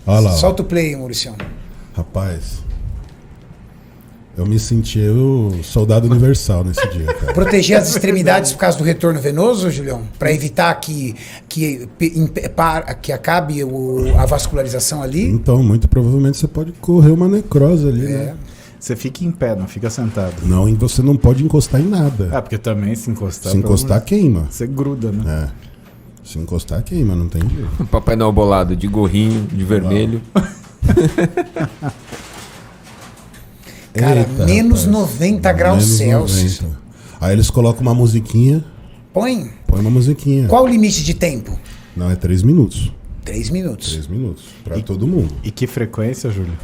Olha lá. Solta o play, Mauricião. Rapaz, eu me senti o soldado universal nesse dia, cara. Proteger as extremidades por causa do retorno venoso, Julião? Para evitar que acabe a vascularização ali? Então, muito provavelmente você pode correr uma necrose ali, né? Você fica em pé, não fica sentado. Não, e você não pode encostar em nada. Ah, porque também se encostar... Se encostar, queima. Você gruda, né? É. Se encostar, queima, não tem jeito. Papai Noel bolado de gorrinho, de vermelho. Cara, Eita, menos rapaz. 90 graus Menos Celsius. 90. Aí eles colocam uma musiquinha. Põe. Põe uma musiquinha. Qual o limite de tempo? Não, é 3 minutos. 3 minutos. 3 minutos. Pra todo mundo. E que frequência, Júlio?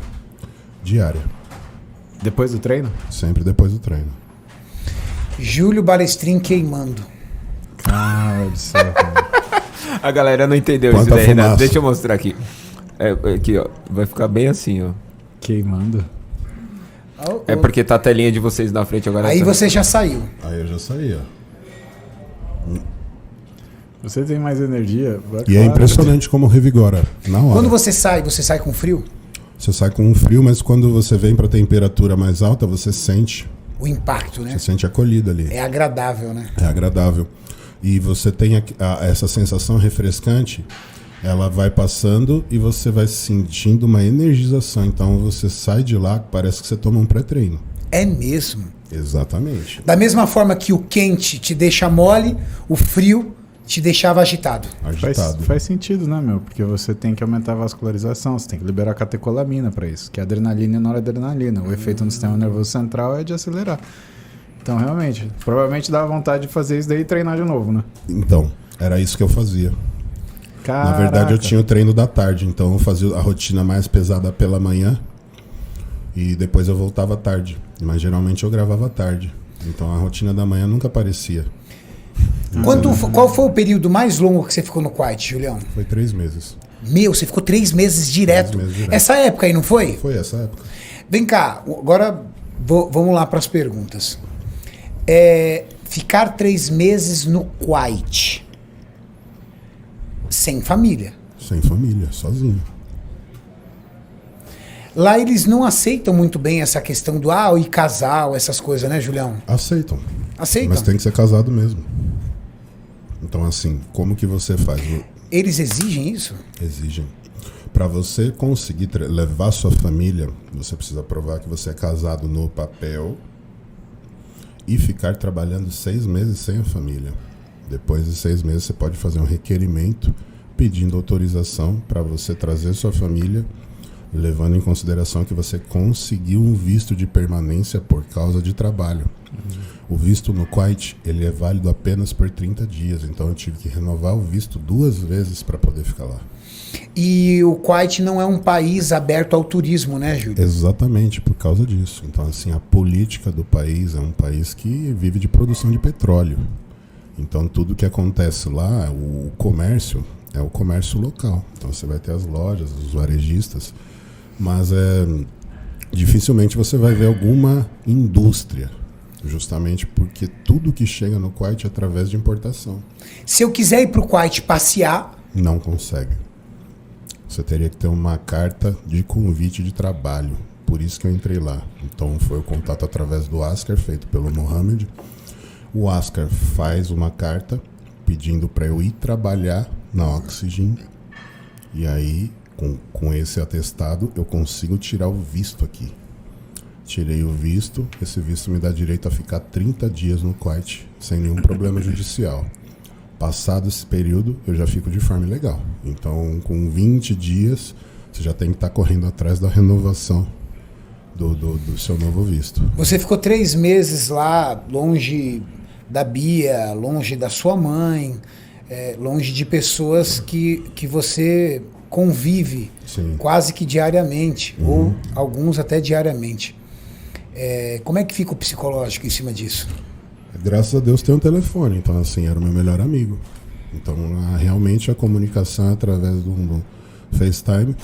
Diária. Depois do treino? Sempre depois do treino. Júlio Balestrin queimando. Ah, de céu, cara. A galera não entendeu Quanta isso daí, Renato. fumaça. Deixa eu mostrar aqui. Aqui, ó. Vai ficar bem assim, ó. Queimando. É porque tá a telinha de vocês na frente agora. Aí tá... você já saiu. Aí eu já saí, ó. Você tem mais energia. E é impressionante como revigora na hora. Quando você sai com frio? Você sai com um frio, mas quando você vem pra temperatura mais alta, você sente. O impacto, né? Você sente acolhido ali. É agradável, né? É agradável. E você tem essa sensação refrescante, ela vai passando e você vai sentindo uma energização. Então você sai de lá, parece que você toma um pré-treino. É mesmo. Exatamente. Da mesma forma que o quente te deixa mole, o frio te deixava agitado. Agitado. Faz sentido, né, meu? Porque você tem que aumentar a vascularização, você tem que liberar catecolamina para isso, que é adrenalina e noradrenalina. O efeito no sistema nervoso central é de acelerar. Então, realmente, provavelmente dá vontade de fazer isso daí e treinar de novo, né? Então, era isso que eu fazia. Caraca. Na verdade, eu tinha o treino da tarde, então eu fazia a rotina mais pesada pela manhã e depois eu voltava à tarde. Mas geralmente eu gravava à tarde. Então a rotina da manhã nunca aparecia. Qual foi o período mais longo que você ficou no Quiet, Julião? Foi 3 meses. Meu, você ficou 3 meses direto. 3 meses direto. Essa época aí, não foi? Foi essa época. Vem cá, agora vamos lá para as perguntas. Ficar 3 meses no Quiet, sem família. Sem família, sozinho. Lá eles não aceitam muito bem essa questão do e casal, essas coisas, né, Julião? Aceitam. Aceitam? Mas tem que ser casado mesmo. Então, assim, como que você faz? Eles exigem isso? Exigem. Para você conseguir levar sua família, você precisa provar que você é casado no papel e ficar trabalhando 6 meses sem a família. Depois de 6 meses, você pode fazer um requerimento pedindo autorização para você trazer sua família, levando em consideração que você conseguiu um visto de permanência por causa de trabalho. O visto no Kuwait, ele é válido apenas por 30 dias, então eu tive que renovar o visto 2 vezes para poder ficar lá. E o Kuwait não é um país aberto ao turismo, né, Júlio? Exatamente, por causa disso. Então, assim, a política do país é um país que vive de produção de petróleo. Então, tudo que acontece lá, o comércio, é o comércio local. Então, você vai ter as lojas, os varejistas, mas dificilmente você vai ver alguma indústria, justamente porque tudo que chega no Kuwait é através de importação. Se eu quiser ir para o Kuwait passear... Não consegue. Você teria que ter uma carta de convite de trabalho. Por isso que eu entrei lá. Então foi o contato através do Ascar, feito pelo Mohamed. O Ascar faz uma carta pedindo para eu ir trabalhar na Oxygen. E aí, com esse atestado, eu consigo tirar o visto aqui. Tirei o visto. Esse visto me dá direito a ficar 30 dias no Kuwait, sem nenhum problema judicial. Passado esse período, eu já fico de forma legal. Então, com 20 dias, você já tem que estar correndo atrás da renovação do seu novo visto. Você ficou 3 meses lá, longe da Bia, longe da sua mãe, longe de pessoas que você convive. Sim. Quase que diariamente, ou alguns até diariamente. Como é que fica o psicológico em cima disso? Graças a Deus tem um telefone, então assim, era o meu melhor amigo. Então realmente a comunicação é através do FaceTime.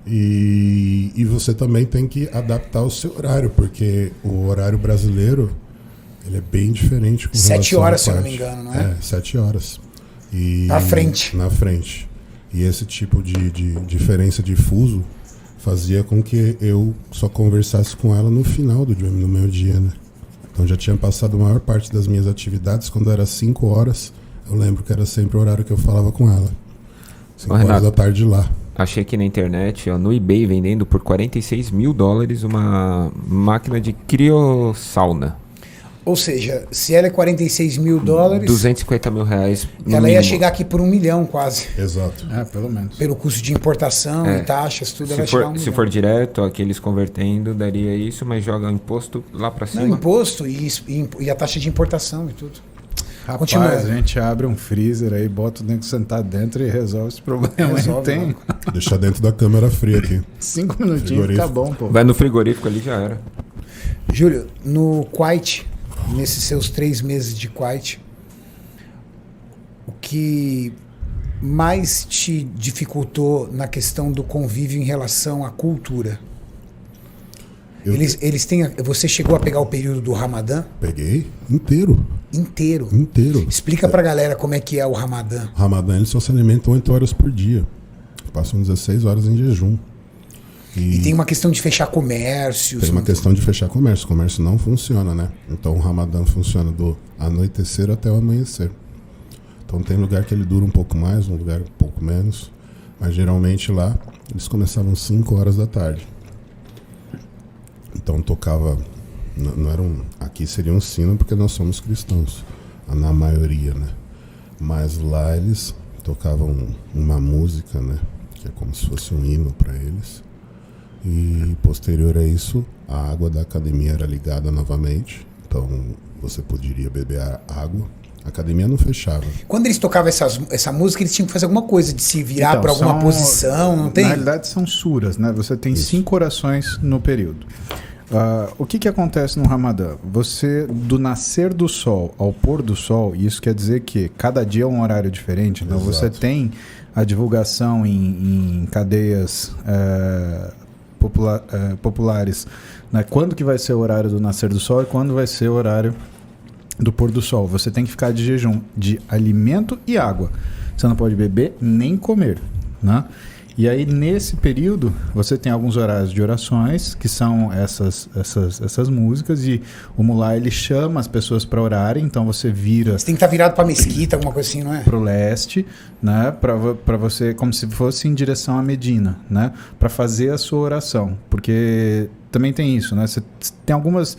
E você também tem que adaptar o seu horário, porque o horário brasileiro ele é bem diferente com 7 relação horas, à se eu não parte. me engano, não é? 7 horas. Na frente. Na frente. E esse tipo de diferença de fuso fazia com que eu só conversasse com ela no final do dia, no meu dia, né? Então já tinha passado a maior parte das minhas atividades. Quando era 5 horas, eu lembro que era sempre o horário que eu falava com ela. 5 horas Renato, da tarde lá. Achei aqui na internet, ó, no eBay, vendendo por $46 mil uma máquina de criosauna. Ou seja, se ela é $46 mil, R$250 mil no ela ia mínimo. chegar aqui por 1 milhão quase. Exato. Pelo menos. Pelo custo de importação e taxas, tudo, ela ia chegar a 1 milhão. Se for direto, aqueles convertendo, daria isso, mas joga o imposto lá pra cima. Não, imposto e a taxa de importação e tudo. Rapaz, Continua. a gente abre um freezer aí, bota o nego sentado dentro e resolve esse problema. Resolve, Tem não. Deixar dentro da câmera fria aqui. 5 minutinhos, Frigorífico. tá bom, pô. Vai no frigorífico ali, já era. Júlio, no Kuwait, nesses seus 3 meses de Kuwait, o que mais te dificultou na questão do convívio em relação à cultura? Eles têm. Você chegou a pegar o período do Ramadã Peguei inteiro. inteiro. Explica pra galera como é que é o Ramadã. O Ramadã, eles só se alimentam 8 horas por dia. Passam 16 horas em jejum. E tem uma questão de fechar comércios. Tem uma questão de fechar comércio. O comércio não funciona, né? Então o Ramadã funciona do anoitecer até o amanhecer. Então tem lugar que ele dura um pouco mais, um lugar um pouco menos. Mas geralmente lá, eles começavam 5 horas da tarde. Então tocava... Não era aqui seria um sino porque nós somos cristãos. Na maioria, né? Mas lá eles tocavam uma música, né? Que é como se fosse um hino para eles. E posterior a isso, a água da academia era ligada novamente. Então você poderia beber a água. A academia não fechava. Quando eles tocavam essa música, eles tinham que fazer alguma coisa, de se virar Então, para alguma posição, não tem? Na realidade são suras, né? Você tem 5 orações no período. O que acontece no Ramadã? Você, do nascer do sol ao pôr do sol, isso quer dizer que cada dia é um horário diferente. Então você tem a divulgação em cadeias populares, né? Quando que vai ser o horário do nascer do sol e quando vai ser o horário do pôr do sol. Você tem que ficar de jejum de alimento e água. Você não pode beber nem comer, né? E aí, nesse período, você tem alguns horários de orações, que são essas músicas, e o mulá, ele chama as pessoas para orarem, então você vira... Você tem que estar virado para mesquita, alguma coisa assim, não é? Para o leste, né? Para você, como se fosse em direção a Medina, né? Para fazer a sua oração, porque também tem isso, né? Você tem algumas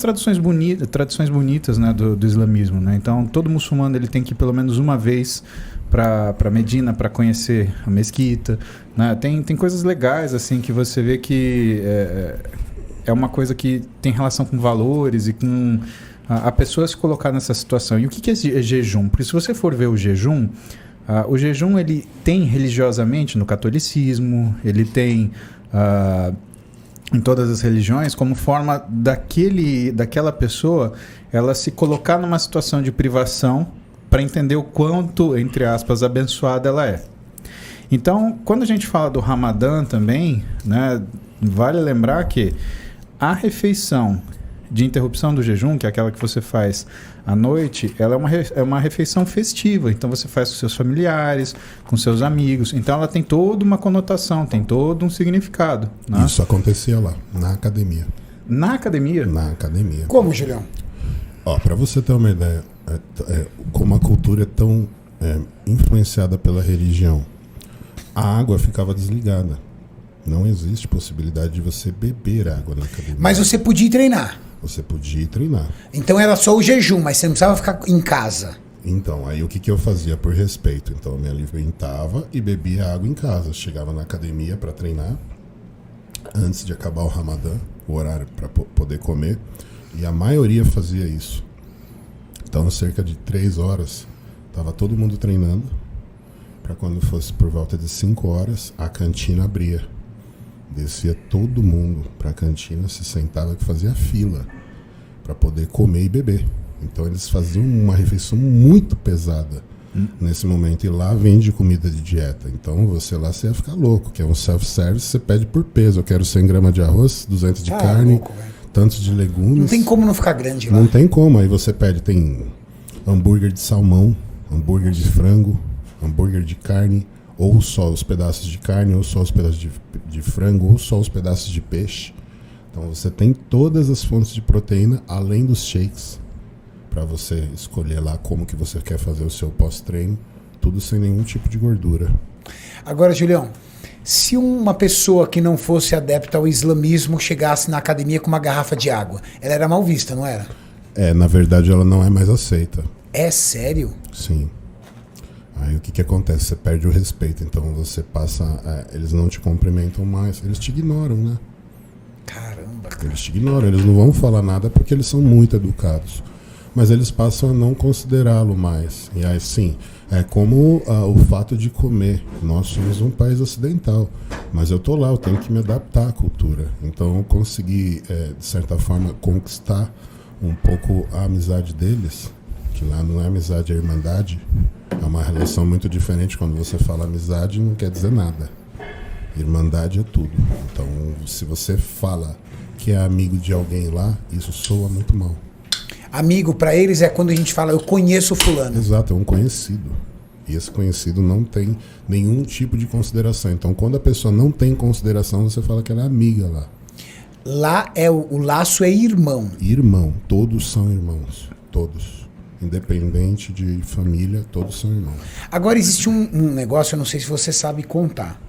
tradições bonitas, né? do islamismo, né? Então, todo muçulmano ele tem que ir pelo menos uma vez para Medina, para conhecer a mesquita, né? Tem coisas legais assim que você vê que é uma coisa que tem relação com valores e com a pessoa se colocar nessa situação. E o que é jejum? Porque se você for ver o jejum ele tem religiosamente no catolicismo, ele tem em todas as religiões como forma daquela pessoa ela se colocar numa situação de privação para entender o quanto, entre aspas, abençoada ela é. Então, quando a gente fala do Ramadã também, né, vale lembrar que a refeição de interrupção do jejum, que é aquela que você faz à noite, ela é uma refeição festiva. Então, você faz com seus familiares, com seus amigos. Então, ela tem toda uma conotação, tem todo um significado. Né? Isso acontecia lá, na academia. Na academia? Na academia. Como, Julião? Para você ter uma ideia, como a cultura é tão influenciada pela religião, a água ficava desligada. Não existe possibilidade de você beber água na academia. Mas você podia ir treinar. Você podia ir treinar. Então era só o jejum, mas você não precisava ficar em casa. Então, aí o que eu fazia por respeito? Então eu me alimentava e bebia água em casa. Chegava na academia para treinar, antes de acabar o Ramadã, o horário para poder comer. E a maioria fazia isso. Então, cerca de 3 horas, estava todo mundo treinando. Para quando fosse por volta de 5 horas, a cantina abria. Descia todo mundo para a cantina, se sentava e fazia fila para poder comer e beber. Então, eles faziam uma refeição muito pesada nesse momento. E lá vende comida de dieta. Então, você ia ficar louco, que é um self-service, você pede por peso. Eu quero 100 gramas de arroz, 200 de carne... Louco, tantos de legumes. Não tem como não ficar grande lá. Não tem como. Aí você pede, tem hambúrguer de salmão, hambúrguer de frango, hambúrguer de carne, ou só os pedaços de carne, ou só os pedaços de frango, ou só os pedaços de peixe. Então você tem todas as fontes de proteína, além dos shakes, para você escolher lá como que você quer fazer o seu pós-treino, tudo sem nenhum tipo de gordura. Agora, Julião, se uma pessoa que não fosse adepta ao islamismo chegasse na academia com uma garrafa de água, ela era mal vista, não era? Na verdade ela não é mais aceita. É sério? Sim. Aí o que acontece? Você perde o respeito, então você passa... eles não te cumprimentam mais, eles te ignoram, né? Caramba, cara. Eles te ignoram, eles não vão falar nada porque eles são muito educados. Mas eles passam a não considerá-lo mais. E aí sim, é como o fato de comer. Nós somos um país ocidental, mas eu tô lá, eu tenho que me adaptar à cultura. Então eu consegui, de certa forma, conquistar um pouco a amizade deles, que lá não é amizade, é irmandade. É uma relação muito diferente. Quando você fala amizade, não quer dizer nada. Irmandade é tudo. Então, se você fala que é amigo de alguém lá, isso soa muito mal. Amigo, pra eles é quando a gente fala, eu conheço o fulano. Exato, é um conhecido. E esse conhecido não tem nenhum tipo de consideração. Então, quando a pessoa não tem consideração, você fala que ela é amiga lá. Lá o laço é irmão. Irmão, todos são irmãos. Todos. Independente de família, todos são irmãos. Agora existe um negócio, eu não sei se você sabe contar.